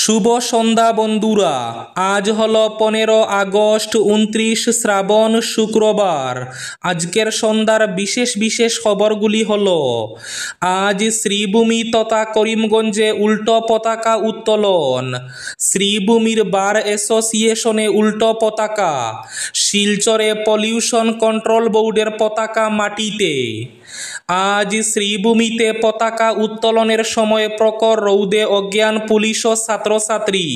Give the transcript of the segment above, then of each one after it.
শুভ সন্ধ্যা বন্ধুরা। আজ হলো 15 আগস্ট, 29 শ্রাবণ, শুক্রবার। আজকের সন্ধ্যার বিশেষ বিশেষ খবরগুলি হলো: আজ শ্রীভূমি তথা করিমগঞ্জে উল্টো পতাকা উত্তোলন, শ্রীভূমির বার অ্যাসোসিয়েশনে উল্টো পতাকা, শিলচরে পলিউশন কন্ট্রোল বোর্ডের পতাকা মাটিতে। আজ শ্রীভূমিতে পতাকা উত্তোলনের সময় প্রখর রৌদে অজ্ঞান পুলিশ ও ছাত্রছাত্রী।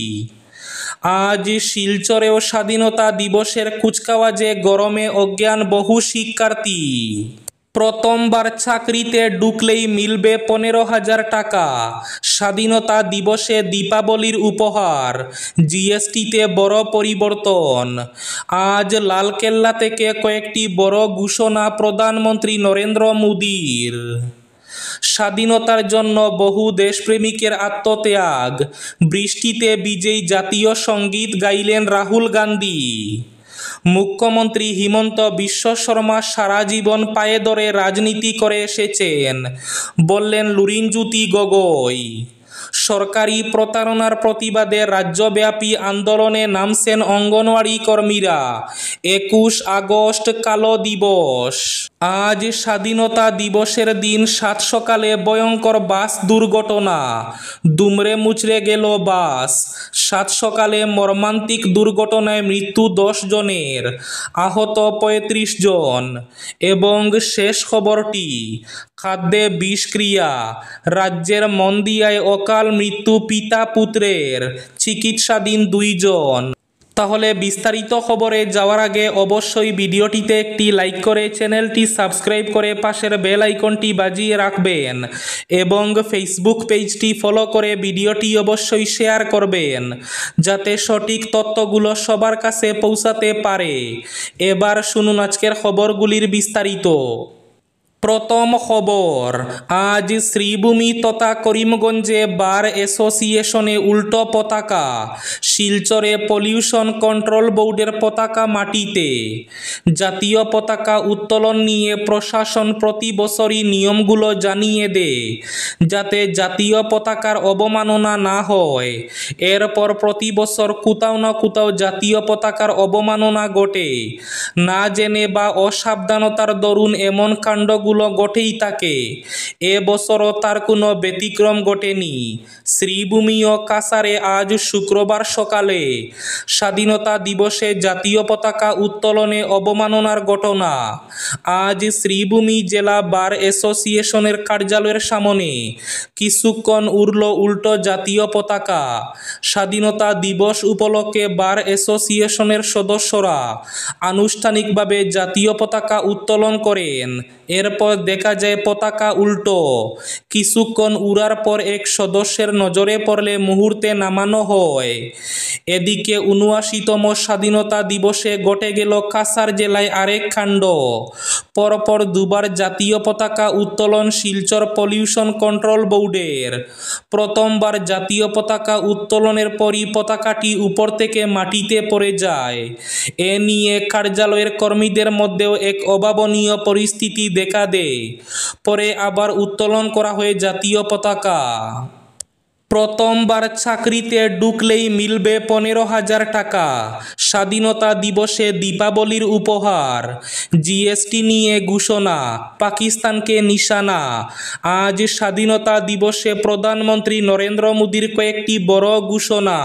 আজ শিলচরেও স্বাধীনতা দিবসের কুচকাওয়াজে গরমে অজ্ঞান বহু শিক্ষার্থী। প্রথমবার চাকরিতে ঢুকলেই মিলবে 15,000 টাকা, স্বাধীনতা দিবসে দীপাবলির উপহার, জিএসটিতে বড় পরিবর্তন। আজ লালকেল্লা থেকে কয়েকটি বড় ঘোষণা প্রধানমন্ত্রী নরেন্দ্র মোদীর। স্বাধীনতার জন্য বহু দেশপ্রেমিকের আত্মত্যাগ, বৃষ্টিতে ভিজেই জাতীয় সঙ্গীত গাইলেন রাহুল গান্ধী। মুখ্যমন্ত্রী হিমন্ত বিশ্ব শর্মা সারা জীবন পায়ে ধরে রাজনীতি করে এসেছেন, বললেন লুরিনজ্যোতি গগৈ। সরকারি প্রতারণার প্রতিবাদে রাজ্যব্যাপী আন্দোলনে নামছেন অঙ্গনওয়াড়ি কর্মীরা। 21 আগস্ট কালো দিবস। আজ স্বাধীনতা দিবসের দিন সাত সকালে ভয়ঙ্কর বাস দুর্ঘটনা, দুমড়ে মুচড়ে গেল বাস। সাত সকালে মর্মান্তিক দুর্ঘটনায় মৃত্যু 10 জনের, আহত 35 জন। এবং শেষ খবরটি, খাদ্যে বিষক্রিয়া, রাজ্যের মন্দিয়ায় অকাল মৃত্যু পিতা পুত্রের, চিকিৎসাধীন 2 জন। তাহলে বিস্তারিত খবরে যাওয়ার আগে অবশ্যই ভিডিওটিতে একটি লাইক করে চ্যানেলটি সাবস্ক্রাইব করে পাশের বেল আইকনটি বাজিয়ে রাখবেন এবং ফেসবুক পেজটি ফলো করে ভিডিওটি অবশ্যই শেয়ার করবেন, যাতে সঠিক তথ্যগুলো সবার কাছে পৌঁছাতে পারে। এবার শুনুন আজকের খবরগুলির বিস্তারিত। প্রথম খবর, আজ শ্রীভূমি তথা করিমগঞ্জে বার অ্যাসোসিয়েশনে উল্টো পতাকা, শিলচরে পলিউশন কন্ট্রোল বোর্ডের পতাকা মাটিতে। জাতীয় পতাকা উত্তোলন নিয়ে প্রশাসন প্রতি বছরই নিয়মগুলো জানিয়ে দেয়, যাতে জাতীয় পতাকার অবমাননা না হয়। এরপর প্রতি বছর কোথাও না কোথাও জাতীয় পতাকার অবমাননা ঘটে। না জেনে বা অসাবধানতার দরুন এমন কাণ্ডগুলো ঘটেই থাকে। এবছরও তার কোনো ব্যতিক্রম ঘটেনি। শ্রীভূমি ও কাছাড়ে আজ শুক্রবার সকালে স্বাধীনতা দিবসে জাতীয় পতাকা উত্তোলনে অবমাননার ঘটনা। আজ শ্রীভূমি জেলা বার অ্যাসোসিয়েশনের কার্যালয়ের সামনে কিছুক্ষণ উড়ল উল্টো জাতীয় পতাকা। স্বাধীনতা দিবস উপলক্ষে বার অ্যাসোসিয়েশনের সদস্যরা আনুষ্ঠানিকভাবে জাতীয় পতাকা উত্তোলন করেন। এরপর দেখা যায় পতাকা উল্টো। কিছুক্ষণ উড়ার পর এক সদস্যের নজরে পড়লে মুহূর্তে নামানো হয়। এদিকে 79তম স্বাধীনতা দিবসে ঘটে গেল কাছাড় জেলায় আরেক কাণ্ড। পরপর দুবার জাতীয় পতাকা উত্তোলন শিলচর পলিউশন কন্ট্রোল বোর্ডের। প্রথমবার জাতীয় পতাকা উত্তোলনের পরই পতাকাটি উপর থেকে মাটিতে পড়ে যায়। এ নিয়ে কার্যালয়ের কর্মীদের মধ্যেও এক অভাবনীয় পরিস্থিতি দেখা দেয়। পরে আবার উত্তোলন করা হয় জাতীয় পতাকা। প্রথমবার চাকরিতে ঢুকলেই মিলবে 15,000 টাকা, স্বাধীনতা দিবসে দীপাবলির উপহার, জিএসটি নিয়ে ঘোষণা, পাকিস্তানকে নিশানা। আজ স্বাধীনতা দিবসে প্রধানমন্ত্রী নরেন্দ্র মোদীর কয়েকটি বড় ঘোষণা।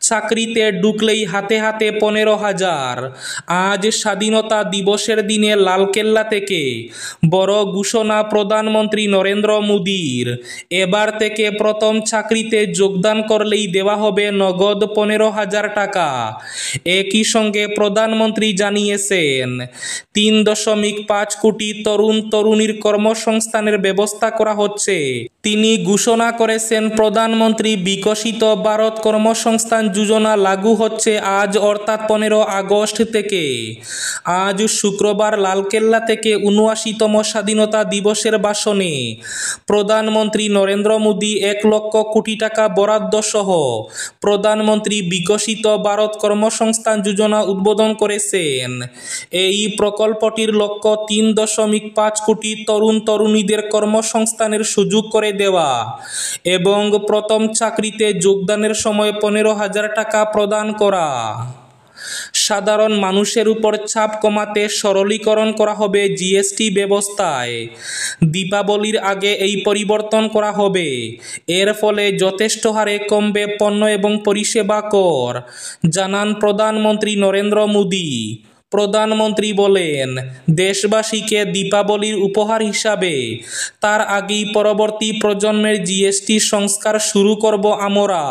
চাকরিতে ঢুকলেই হাতে হাতে 15,000। আজ স্বাধীনতা দিবসের দিনে লালকেল্লা থেকে বড় ঘোষণা প্রধানমন্ত্রী নরেন্দ্র মোদীর। এবার থেকে প্রথম চাকরিতে যোগদান করলেই দেওয়া হবে নগদ 15,000 টাকা। একই সঙ্গে প্রধানমন্ত্রী জানিয়েছেন 3.5 কোটি তরুণ তরুণীর কর্মসংস্থানের ব্যবস্থা করা হচ্ছে। তিনি ঘোষণা করেছেন প্রধানমন্ত্রী বিকশিত ভারত কর্মসংস্থান যোজনা লাগু হচ্ছে আজ অর্থাৎ 15 আগস্ট থেকে। আজ শুক্রবার লালকেল্লা থেকে 79তম স্বাধীনতা দিবসের ভাষণে প্রধানমন্ত্রী নরেন্দ্র মোদী 1 লক্ষ কোটি টাকা বরাদ্দ সহ প্রধানমন্ত্রী বিকশিত ভারত কর্মসংস্থান যোজনা উদ্বোধন করেছেন। এই প্রকল্পটির লক্ষ্য 3.5 কোটি তরুণ তরুণীদের কর্মসংস্থানের সুযোগ করে পরিচয় দেওয়া এবং প্রথম চাকরিতে যোগদানের সময় 15,000 টাকা প্রদান করা। সাধারণ মানুষের উপর চাপ কমাতে সরলীকরণ করা হবে জিএসটি ব্যবস্থায়। দীপাবলির আগে এই পরিবর্তন করা হবে। এর ফলে যথেষ্ট হারে কমবে পণ্য এবং পরিষেবা কর, জানান প্রধানমন্ত্রী নরেন্দ্র মোদী। প্রধানমন্ত্রী বলেন, দেশবাসীকে দীপাবলির উপহার হিসাবে তার আগেই পরবর্তী প্রজন্মের জিএসটি সংস্কার শুরু করব আমরা।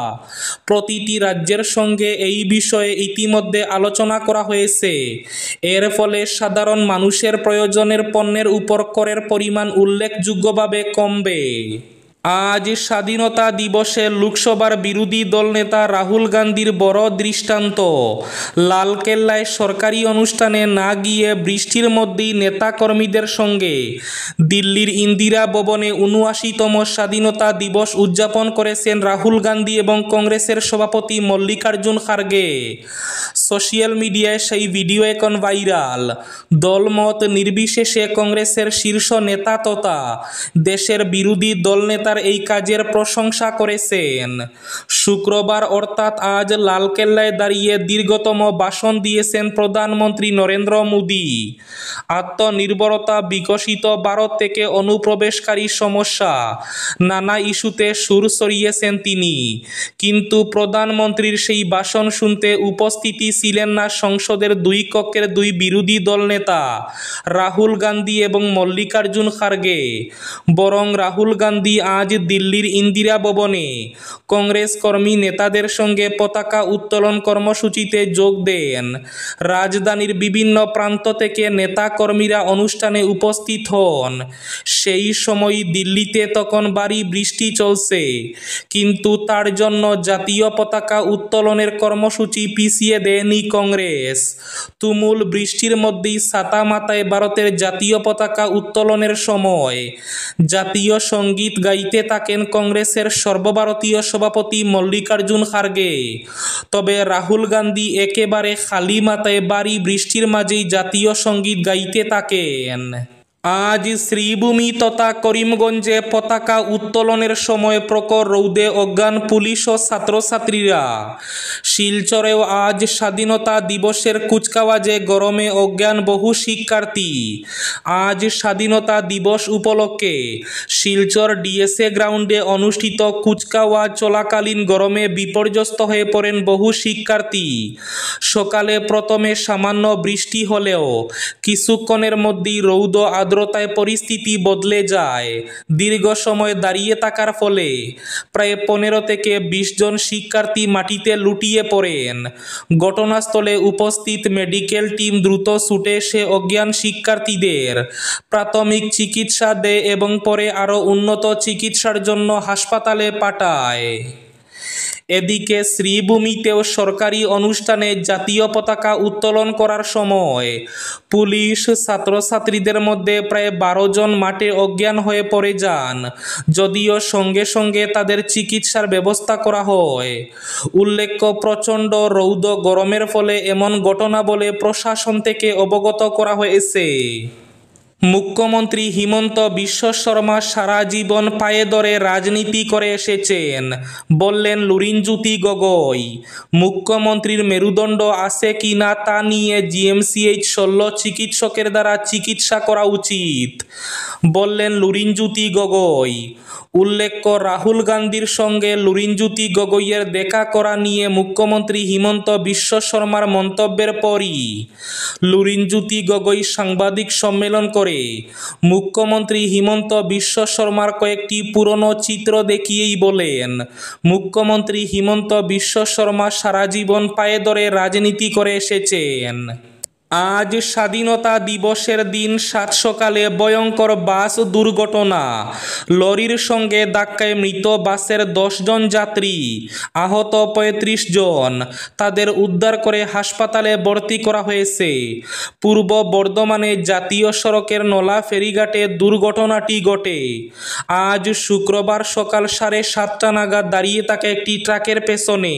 প্রতিটি রাজ্যের সঙ্গে এই বিষয়ে ইতিমধ্যে আলোচনা করা হয়েছে। এর ফলে সাধারণ মানুষের প্রয়োজনের পণ্যের উপর করের পরিমাণ উল্লেখযোগ্যভাবে কমবে। আজ স্বাধীনতা দিবসে লোকসভার বিরোধী দলনেতা রাহুল গান্ধীর বড় দৃষ্টান্ত। লালকেল্লায় সরকারি অনুষ্ঠানে না গিয়ে বৃষ্টির মধ্যেই নেতাকর্মীদের সঙ্গে দিল্লির ইন্দিরা ভবনে ৭৯তম স্বাধীনতা দিবস উদযাপন করেছেন রাহুল গান্ধী এবং কংগ্রেসের সভাপতি মল্লিকার্জুন খার্গে। সোশ্যাল মিডিয়ায় সেই ভিডিও এখন ভাইরাল। দলমত নির্বিশেষে কংগ্রেসের শীর্ষ নেতা তথা দেশের বিরোধী দলনেতা এই কাজের প্রশংসা করেছেন। শুক্রবার অর্থাৎ আজ লালকেল্লায় দাঁড়িয়ে দীর্ঘতম ভাষণ দিয়েছেন প্রধানমন্ত্রী নরেন্দ্র মোদী। আত্মনির্ভরতা, বিকশিত ভারত থেকে অনুপ্রবেশকারী সমস্যা, নানা ইস্যুতে সুর সরিয়েছেন তিনি। কিন্তু প্রধানমন্ত্রীর সেই ভাষণ শুনতে উপস্থিতি ছিলেন না সংসদের দুই কক্ষের দুই বিরোধী দলনেতা রাহুল গান্ধী এবং মল্লিকার্জুন খার্গে। বরং রাহুল গান্ধী আজ দিল্লির ইন্দিরা ভবনে কংগ্রেস কর্মী নেতাদের সঙ্গে পতাকা উত্তোলন কর্মসূচিতে যোগ দেন। রাজধানীর বিভিন্ন প্রান্ত থেকে নেতা কর্মীরা অনুষ্ঠানে উপস্থিত হন। সেই সময় দিল্লিতে তখন ভারী বৃষ্টি চলছে, কিন্তু তার জন্য জাতীয় পতাকা উত্তোলনের কর্মসূচি পিছিয়ে দেয়নি কংগ্রেস। তুমুল বৃষ্টির মধ্যেই ছাতা মাথায় ভারতের জাতীয় পতাকা উত্তোলনের সময় জাতীয় সঙ্গীত গাইতে থাকেন কংগ্রেসের সর্বভারতীয় সভাপতি মল্লিকার্জুন খার্গে। তবে রাহুল গান্ধী একেবারে খালি মাথায় ভারী বৃষ্টির মাঝেই জাতীয় সঙ্গীত গাইতে থাকেন। আজ শ্রীভূমি তথা করিমগঞ্জে পতাকা উত্তোলনের সময় প্রখর রৌদে অজ্ঞান পুলিশ ও ছাত্রছাত্রীরা। শিলচরেও আজ স্বাধীনতা দিবসের কুচকাওয়াজে গরমে অজ্ঞান বহু শিক্ষার্থী। আজ স্বাধীনতা দিবস উপলক্ষে শিলচর ডিএসএ গ্রাউন্ডে অনুষ্ঠিত কুচকাওয়াজ চলাকালীন গরমে বিপর্যস্ত হয়ে পড়েন বহু শিক্ষার্থী। সকালে প্রথমে সামান্য বৃষ্টি হলেও কিছুক্ষণের মধ্যেই রৌদ আর্দ্রতায় পরিস্থিতি বদলে যায়। দীর্ঘ সময় দাঁড়িয়ে থাকার ফলে প্রায় 15 থেকে 20 জন শিক্ষার্থী মাটিতে লুটিয়ে পড়েন। ঘটনাস্থলে উপস্থিত মেডিকেল টিম দ্রুত ছুটে এসে অজ্ঞান শিক্ষার্থীদের প্রাথমিক চিকিৎসা দেয় এবং পরে আরও উন্নত চিকিৎসার জন্য হাসপাতালে পাঠায়। এদিকে শ্রীভূমিতেও সরকারি অনুষ্ঠানে জাতীয় পতাকা উত্তোলন করার সময় পুলিশ ছাত্রছাত্রীদের মধ্যে প্রায় 12 জন মাঠে অজ্ঞান হয়ে পড়ে যান, যদিও সঙ্গে সঙ্গে তাদের চিকিৎসার ব্যবস্থা করা হয়। উল্লেখ্য, প্রচণ্ড রৌদ গরমের ফলে এমন ঘটনা বলে প্রশাসন থেকে অবগত করা হয়েছে। মুখ্যমন্ত্রী হিমন্ত বিশ্ব শর্মা সারা জীবন পায়ে ধরে রাজনীতি করে এসেছেন, বললেন লুরিনজ্যোতি গগৈ। মুখ্যমন্ত্রীর মেরুদণ্ড আছে কি না তা নিয়ে জিএমসিএইচ শল্য চিকিৎসকের দ্বারা চিকিৎসা করা উচিত, বললেন লুরিনজ্যোতি গগৈ। উল্লেখ্য, রাহুল গান্ধীর সঙ্গে লুরিনজ্যোতি গগৈয়ের দেখা করা নিয়ে মুখ্যমন্ত্রী হিমন্ত বিশ্ব শর্মার মন্তব্যের পরই লুরিনজ্যোতি গগৈ সাংবাদিক সম্মেলন করে মুখ্যমন্ত্রী হিমন্ত বিশ্ব শর্মার কয়েকটি পুরনো চিত্র দেখিয়েই বলেন, মুখ্যমন্ত্রী হিমন্ত বিশ্ব শর্মা সারা জীবন পায়ে ধরে রাজনীতি করে এসেছেন। আজ স্বাধীনতা দিবসের দিন সাত সকালে ভয়ঙ্কর বাস দুর্ঘটনা। লরির সঙ্গে ধাক্কায় মৃত বাসের 10 জন যাত্রী, আহত 35 জন। তাদের উদ্ধার করে হাসপাতালে ভর্তি করা হয়েছে। পূর্ব বর্ধমানে জাতীয় সড়কের নলা ফেরিঘাটে দুর্ঘটনাটি ঘটে। আজ শুক্রবার সকাল 7:30 নাগাদ দাঁড়িয়ে থাকা একটি ট্রাকের পেছনে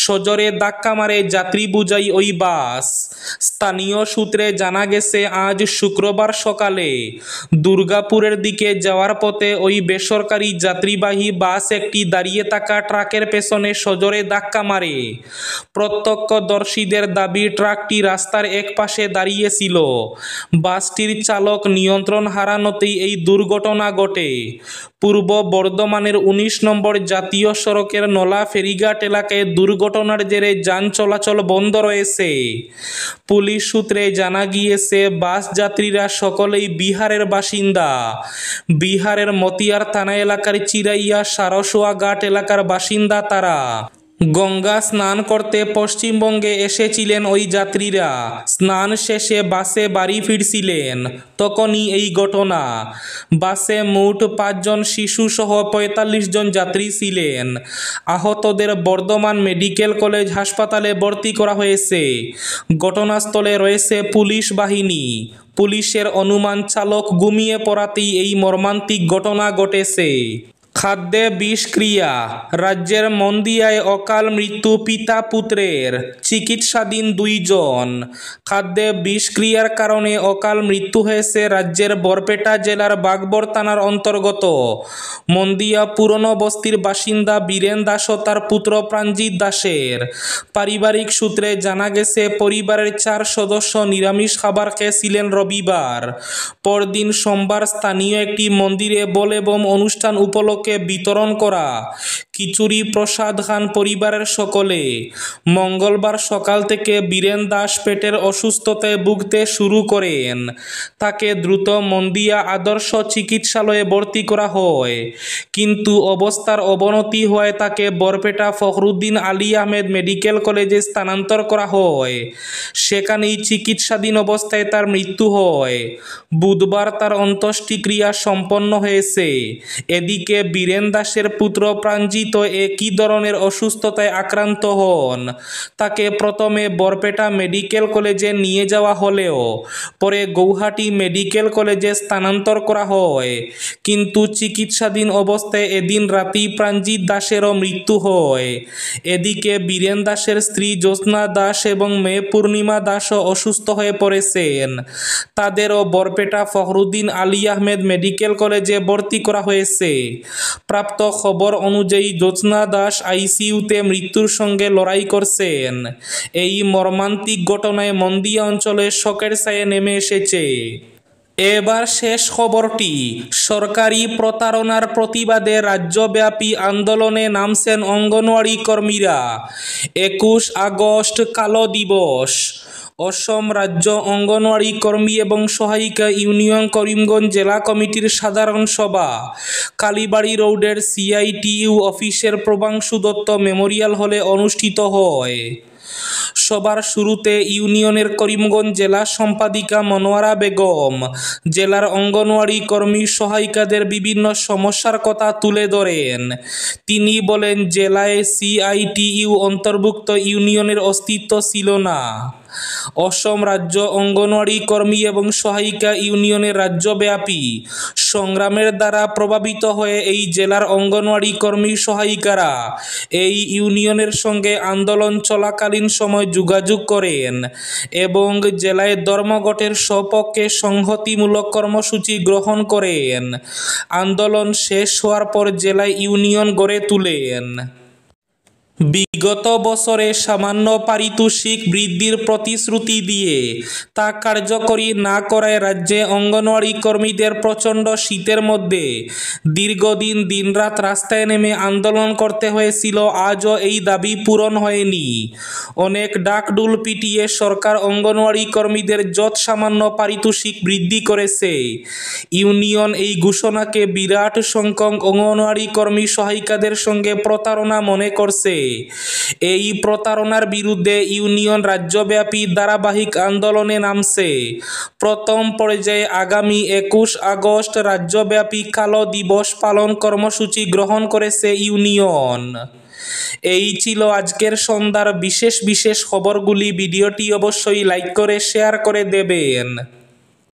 সজোরে ধাক্কা মারে যাত্রী বোঝাই ওই বাস। স্থানীয় স্থানীয় সূত্রে জানা গেছে আজ শুক্রবার সকালে দুর্গাপুরের দিকে যাওয়ার পথে ওই বেসরকারি যাত্রীবাহী বাস একটি দাঁড়িয়ে থাকা ট্রাকের পেছনে সজোরে ধাক্কা মারে। প্রত্যক্ষদর্শীদের দাবি ট্রাকটি রাস্তার এক পাশে দাঁড়িয়েছিল। বাসটির চালক নিয়ন্ত্রণ হারানোতেই এই দুর্ঘটনা ঘটে। পূর্ব বর্ধমানের ১৯ নম্বর জাতীয় সড়কের নলা ফেরিঘাট এলাকায় দুর্ঘটনার জেরে যান চলাচল বন্ধ রয়েছে। পুলিশ সূত্রে জানা গিয়েছে বাস যাত্রীরা সকলেই বিহারের বাসিন্দা। বিহারের মতিয়ার থানা এলাকার চিরাইয়া সারসোয়া ঘাট এলাকার বাসিন্দা তারা। গঙ্গা স্নান করতে পশ্চিমবঙ্গে এসেছিলেন ওই যাত্রীরা। স্নান শেষে বাসে বাড়ি ফিরছিলেন, তখনই এই ঘটনা। বাসে মোট ৫ জন শিশু সহ ৪৫ জন যাত্রী ছিলেন। আহতদের বর্ধমান মেডিকেল কলেজ হাসপাতালে ভর্তি করা হয়েছে। ঘটনাস্থলে রয়েছে পুলিশ বাহিনী। পুলিশের অনুমান চালক ঘুমিয়ে পড়াতেই এই মর্মান্তিক ঘটনা ঘটেছে। খাদ্যে বিষক্রিয়া, রাজ্যের মন্দিয়ায় অকাল মৃত্যু পিতা পুত্রের, চিকিৎসাধীন ২ জন। খাদ্যে বিষক্রিয়ার কারণে অকাল মৃত্যু হয়েছে রাজ্যের বরপেটা জেলার বাঘবর থানার অন্তর্গত মন্দিয়া পুরনো বস্তির বাসিন্দা বীরেন দাস ও তার পুত্র প্রাণজিৎ দাসের। পারিবারিক সূত্রে জানা গেছে পরিবারের ৪ সদস্য নিরামিষ খাবার খেয়েছিলেন রবিবার। পরদিন সোমবার স্থানীয় একটি মন্দিরে বল এবং অনুষ্ঠান উপলক্ষে বিতরণ করা খিচুড়ি প্রসাদ খান পরিবারের সকলে। মঙ্গলবার সকাল থেকে বীরেন দাস পেটের অসুস্থতায় ভুগতে শুরু করেন। তাকে দ্রুত মন্দিয়া আদর্শ চিকিৎসালয়ে ভর্তি করা হয়, কিন্তু অবস্থার অবনতি হওয়ায় তাকে বরপেটা ফখরুদ্দিন আলী আহমেদ মেডিকেল কলেজে স্থানান্তর করা হয়। সেখানেই চিকিৎসাধীন অবস্থায় তার মৃত্যু হয়। বুধবার তার অন্ত্যেষ্টিক্রিয়া সম্পন্ন হয়েছে। এদিকে বীরেন দাসের পুত্র প্রাণজিৎ একই ধরনের অসুস্থতায় আক্রান্ত হন। তাকে প্রথমে বরপেটা মেডিকেল কলেজে নিয়ে যাওয়া হলেও পরে গৌহাটি মেডিকেল কলেজে স্থানান্তর করা হয়, কিন্তু চিকিৎসাধীন অবস্থায় এদিন রাতেই প্রাণজিৎ দাসেরও মৃত্যু হয়। এদিকে বীরেন দাসের স্ত্রী জ্যোৎস্না দাস এবং মেয়ে পূর্ণিমা দাসও অসুস্থ হয়ে পড়েছেন। তাদেরও বরপেটা ফখরুদ্দিন আলী আহমেদ মেডিকেল কলেজে ভর্তি করা হয়েছে। প্রাপ্ত খবর অনুযায়ী জ্যোৎস্না দাস আইসিইউতে মৃত্যুর সঙ্গে লড়াই করছেন। এই মর্মান্তিক ঘটনায় মন্দিয়া অঞ্চলে শোকের ছায়া নেমে এসেছে। এবার শেষ খবরটি। সরকারি প্রতারণার প্রতিবাদে রাজ্যব্যাপী আন্দোলনে নামছেন অঙ্গনওয়াড়ি কর্মীরা। ২১ আগস্ট কালো দিবস। অসম রাজ্য অঙ্গনওয়াড়ি কর্মী এবং সহায়িকা ইউনিয়ন করিমগঞ্জ জেলা কমিটির সাধারণ সভা কালীবাড়ি রোডের সিআইটিইউ অফিসের প্রভাংশু দত্ত মেমোরিয়াল হলে অনুষ্ঠিত হয়। সবার শুরুতে ইউনিয়নের করিমগঞ্জ জেলা সম্পাদিকা মনোয়ারা বেগম জেলার অঙ্গনওয়াড়ি কর্মী সহায়িকাদের বিভিন্ন সমস্যার কথা তুলে ধরেন। তিনি বলেন, জেলায় সিআইটিইউ অন্তর্ভুক্ত ইউনিয়নের অস্তিত্ব ছিল না। অসম রাজ্য অঙ্গনওয়াড়ি কর্মী এবং সহায়িকা ইউনিয়নের রাজ্যব্যাপী সংগ্রামের দ্বারা প্রভাবিত হয়ে এই জেলার অঙ্গনওয়াড়ি কর্মী সহায়িকারা এই ইউনিয়নের সঙ্গে আন্দোলন চলাকালীন সময় যোগাযোগ করেন এবং জেলায় ধর্মঘটের সপক্ষে সংহতিমূলক কর্মসূচি গ্রহণ করেন। আন্দোলন শেষ হওয়ার পর জেলায় ইউনিয়ন গড়ে তোলেন। বিগত বছরে সামান্য পারিতোষিক বৃদ্ধির প্রতিশ্রুতি দিয়ে তা কার্যকরী না করায় রাজ্যে অঙ্গনওয়াড়ি কর্মীদের প্রচণ্ড শীতের মধ্যে দীর্ঘদিন দিনরাত রাস্তায় নেমে আন্দোলন করতে হয়েছিল। আজও এই দাবি পূরণ হয়নি। অনেক ডাকডুল পিটিয়ে সরকার অঙ্গনওয়াড়ি কর্মীদের যৎ সামান্য পারিতোষিক বৃদ্ধি করেছে। ইউনিয়ন এই ঘোষণাকে বিরাট সংখ্যক অঙ্গনওয়াড়ি কর্মী সহায়িকাদের সঙ্গে প্রতারণা মনে করছে। এই প্রতারণার বিরুদ্ধে ইউনিয়ন রাজ্যব্যাপী ধারাবাহিক আন্দোলনে নামছে। প্রথম পর্যায়ে আগামী ২১ আগস্ট রাজ্যব্যাপী কালো দিবস পালন কর্মসূচি গ্রহণ করেছে ইউনিয়ন। এই ছিল আজকের সন্ধ্যার বিশেষ খবরগুলি। ভিডিওটি অবশ্যই লাইক করে শেয়ার করে দেবেন।